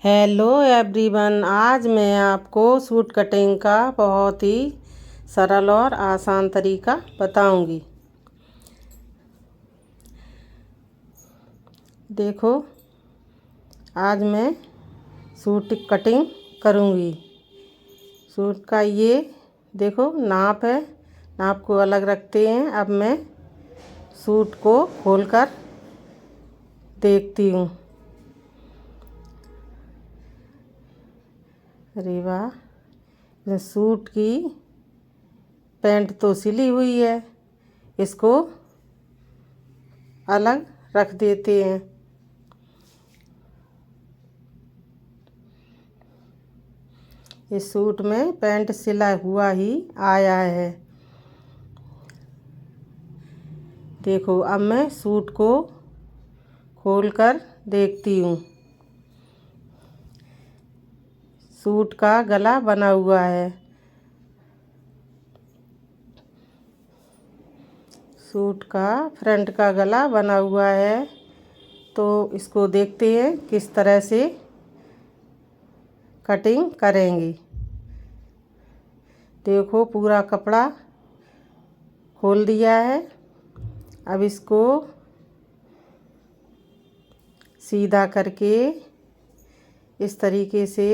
Hello everyone, आज मैं आपको सूट कटिंग का बहुत ही सरल और आसान तरीका बताऊंगी। देखो, आज मैं सूट कटिंग करूंगी। सूट का ये देखो नाप है, नाप को अलग रखते हैं। अब मैं सूट को खोलकर देखती हूँ। अरे वाह, सूट की पैंट तो सिली हुई है, इसको अलग रख देते हैं। इस सूट में पैंट सिला हुआ ही आया है। देखो, अब मैं सूट को खोलकर देखती हूँ। सूट का गला बना हुआ है। सूट का फ्रंट का गला बना हुआ है, तो इसको देखते हैं किस तरह से कटिंग करेंगे। देखो, पूरा कपड़ा खोल दिया है। अब इसको सीधा करके इस तरीके से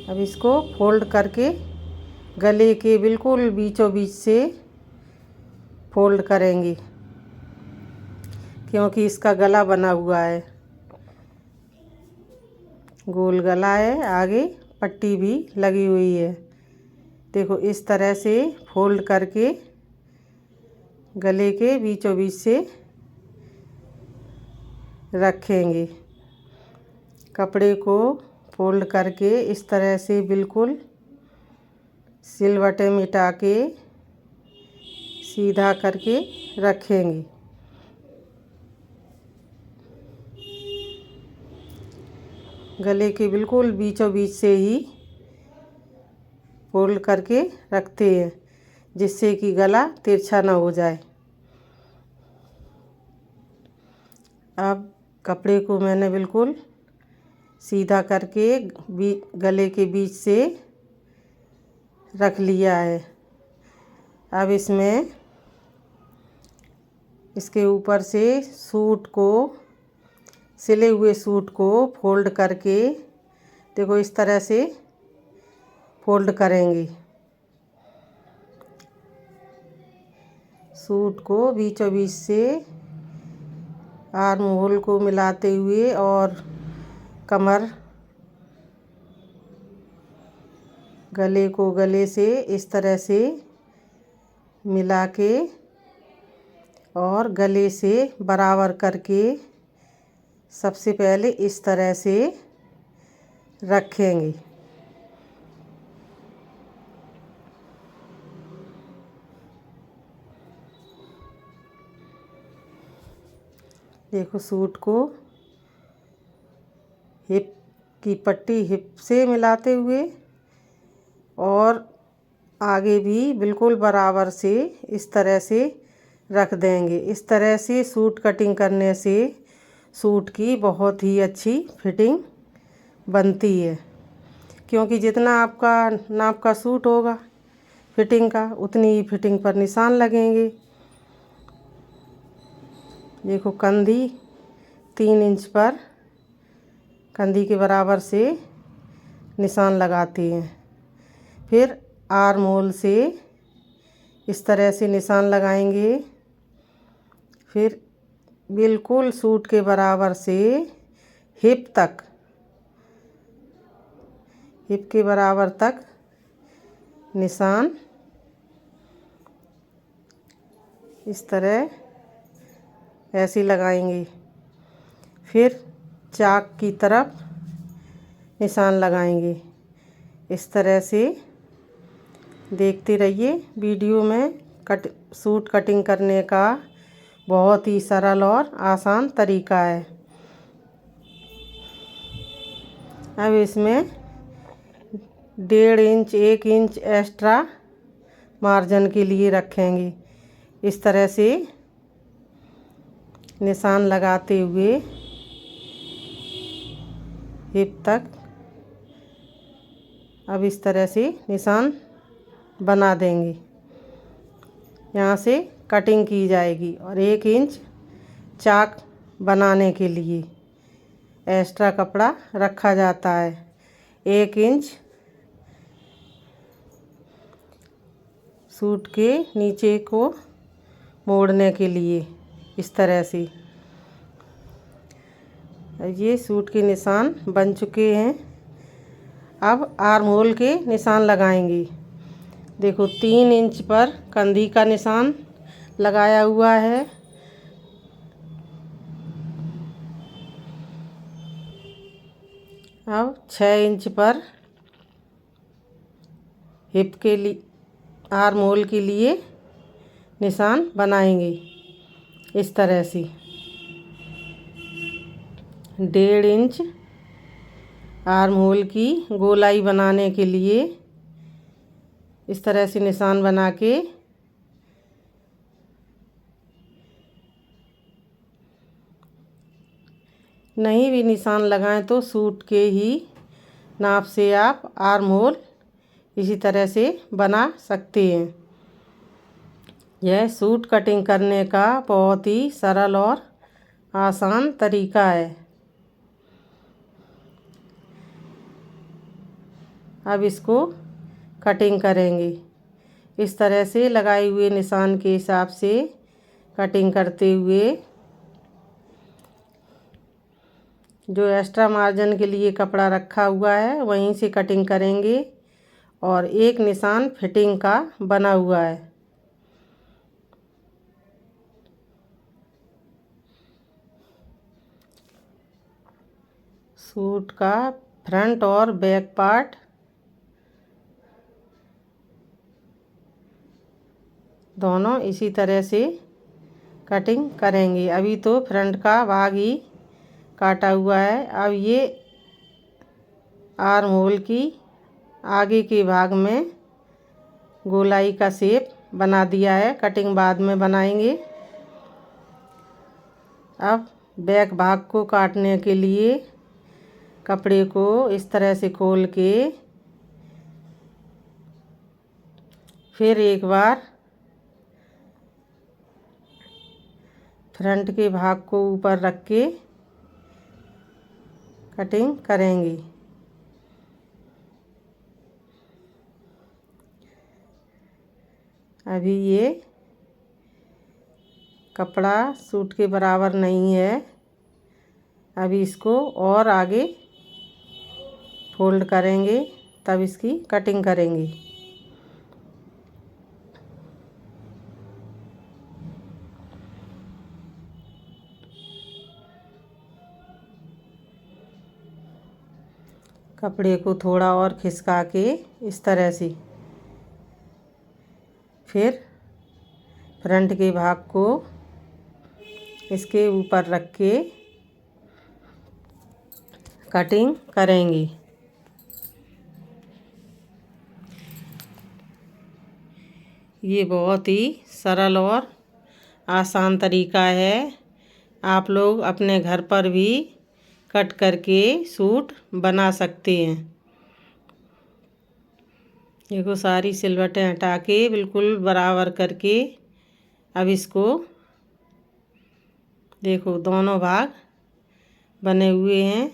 अब इसको फोल्ड करके गले के बिल्कुल बीचों बीच से फोल्ड करेंगे, क्योंकि इसका गला बना हुआ है। गोल गला है, आगे पट्टी भी लगी हुई है। देखो, इस तरह से फोल्ड करके गले के बीचों बीच से रखेंगे। कपड़े को फोल्ड करके इस तरह से बिल्कुल सिलवटें मिटा के सीधा करके रखेंगे। गले के बिल्कुल बीचों बीच से ही फोल्ड करके रखते हैं, जिससे कि गला तिरछा ना हो जाए। अब कपड़े को मैंने बिल्कुल सीधा करके गले के बीच से रख लिया है। अब इसमें इसके ऊपर से सूट को, सिले हुए सूट को फोल्ड करके देखो इस तरह से फोल्ड करेंगे। सूट को बीचों बीच से आर्म होल को मिलाते हुए और कमर, गले को गले से इस तरह से मिला के और गले से बराबर करके सबसे पहले इस तरह से रखेंगे। देखो, सूट को हिप की पट्टी हिप से मिलाते हुए और आगे भी बिल्कुल बराबर से इस तरह से रख देंगे। इस तरह से सूट कटिंग करने से सूट की बहुत ही अच्छी फिटिंग बनती है, क्योंकि जितना आपका नाप का सूट होगा फिटिंग का, उतनी ही फिटिंग पर निशान लगेंगे। देखो, कंधी 3 इंच पर कंधी के बराबर से निशान लगाते हैं। फिर आर्म होल से इस तरह से निशान लगाएंगे। फिर बिल्कुल सूट के बराबर से हिप के बराबर तक निशान इस तरह ऐसे लगाएंगे। फिर चाक की तरफ निशान लगाएंगे। इस तरह से देखते रहिए। वीडियो में सूट कटिंग करने का बहुत ही सरल और आसान तरीका है। अब इसमें 1.5 इंच 1 इंच एक्स्ट्रा मार्जिन के लिए रखेंगे। इस तरह से निशान लगाते हुए हिप तक अब इस तरह से निशान बना देंगे। यहाँ से कटिंग की जाएगी और 1 इंच चाक बनाने के लिए एक्स्ट्रा कपड़ा रखा जाता है। 1 इंच सूट के नीचे को मोड़ने के लिए इस तरह से। ये सूट के निशान बन चुके हैं। अब आर्म होल के निशान लगाएंगे। देखो 3 इंच पर कंधी का निशान लगाया हुआ है। अब 6 इंच पर हिप के लिए आर्म होल के लिए निशान बनाएंगे इस तरह से। 1.5 इंच आर्म होल की गोलाई बनाने के लिए इस तरह से निशान बना के नहीं भी निशान लगाएं तो सूट के ही नाप से आप आर्म होल इसी तरह से बना सकते हैं। यह सूट कटिंग करने का बहुत ही सरल और आसान तरीका है। अब इसको कटिंग करेंगे। इस तरह से लगाए हुए निशान के हिसाब से कटिंग करते हुए जो एक्स्ट्रा मार्जिन के लिए कपड़ा रखा हुआ है वहीं से कटिंग करेंगे और एक निशान फिटिंग का बना हुआ है। सूट का फ्रंट और बैक पार्ट दोनों इसी तरह से कटिंग करेंगे। अभी तो फ्रंट का भाग ही काटा हुआ है। अब ये आर्म होल की आगे के भाग में गोलाई का शेप बना दिया है। कटिंग बाद में बनाएंगे। अब बैक भाग को काटने के लिए कपड़े को इस तरह से खोल के फिर एक बार फ्रंट के भाग को ऊपर रख के कटिंग करेंगे। अभी ये कपड़ा सूट के बराबर नहीं है। अभी इसको और आगे फोल्ड करेंगे तब इसकी कटिंग करेंगे। कपड़े को थोड़ा और खिसका के इस तरह से फिर फ्रंट के भाग को इसके ऊपर रख के कटिंग करेंगे। ये बहुत ही सरल और आसान तरीका है। आप लोग अपने घर पर भी कट करके सूट बना सकते हैं। देखो सारी सिलवटें हटा के बिल्कुल बराबर करके अब इसको देखो दोनों भाग बने हुए हैं।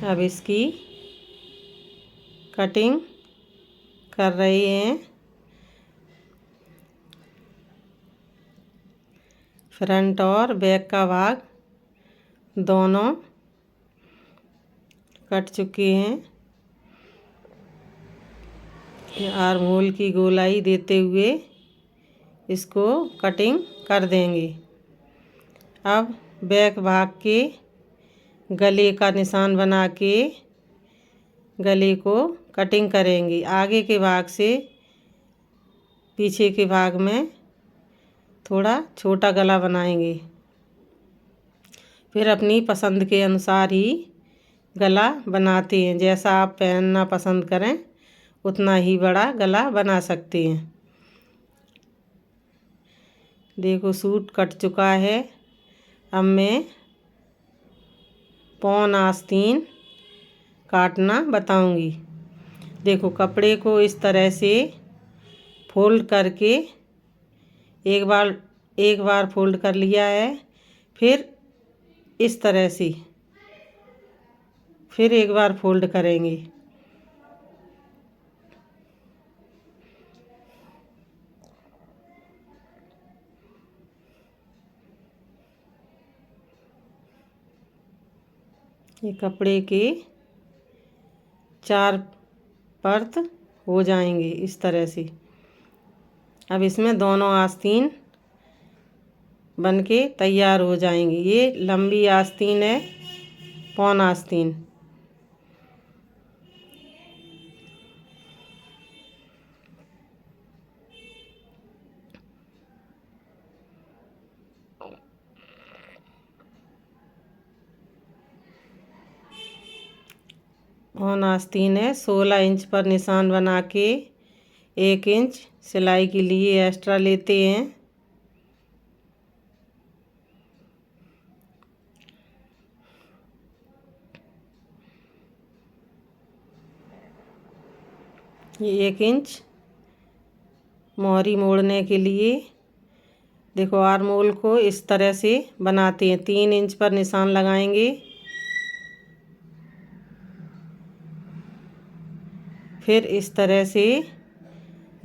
अब इसकी कटिंग कर रहे हैं। फ्रंट और बैक का भाग दोनों कट चुके हैं। आर्म होल की गोलाई देते हुए इसको कटिंग कर देंगे। अब बैक भाग के गले का निशान बना के गले को कटिंग करेंगे। आगे के भाग से पीछे के भाग में थोड़ा छोटा गला बनाएंगे। फिर अपनी पसंद के अनुसार ही गला बनाते हैं। जैसा आप पहनना पसंद करें उतना ही बड़ा गला बना सकते हैं। देखो सूट कट चुका है। अब मैं पौन आस्तीन काटना बताऊंगी। देखो कपड़े को इस तरह से फोल्ड करके एक बार फोल्ड कर लिया है। फिर इस तरह से फिर एक बार फोल्ड करेंगे। ये कपड़े के 4 परत हो जाएंगे इस तरह से। अब इसमें दोनों आस्तीन बनके तैयार हो जाएंगी। ये लंबी आस्तीन है, पौन आस्तीन। पौन आस्तीन है। 16 इंच पर निशान बना के 1 इंच सिलाई के लिए एक्स्ट्रा लेते हैं। ये 1 इंच मोहरी मोड़ने के लिए देखो आर्म होल को इस तरह से बनाते हैं। 3 इंच पर निशान लगाएंगे। फिर इस तरह से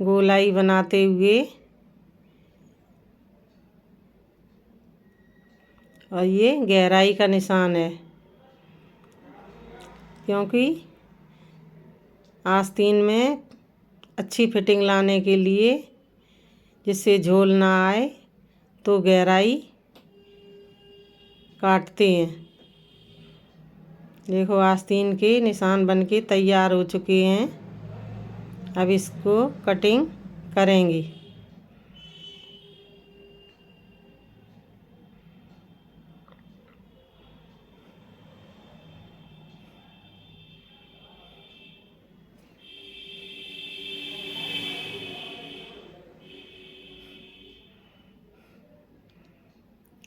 गोलाई बनाते हुए और ये गहराई का निशान है, क्योंकि आस्तीन में अच्छी फिटिंग लाने के लिए, जिससे झोल ना आए, तो गहराई काटते हैं। देखो आस्तीन के निशान बनके तैयार हो चुके हैं। अब इसको कटिंग करेंगे।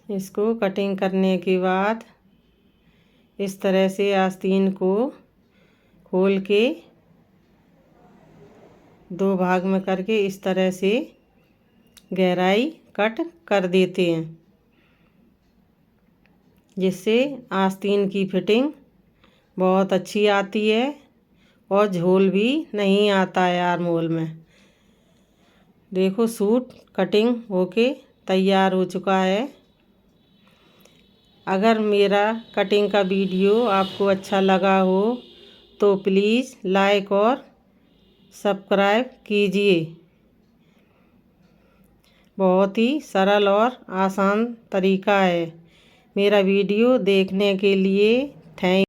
इसको कटिंग करने के बाद इस तरह से आस्तीन को खोल के 2 भाग में करके इस तरह से गहराई कट कर देते हैं, जिससे आस्तीन की फिटिंग बहुत अच्छी आती है और झोल भी नहीं आता है आर्म होल में। देखो सूट कटिंग होके तैयार हो चुका है। अगर मेरा कटिंग का वीडियो आपको अच्छा लगा हो तो प्लीज़ लाइक और सब्सक्राइब कीजिए। बहुत ही सरल और आसान तरीका है। मेरा वीडियो देखने के लिए थैंक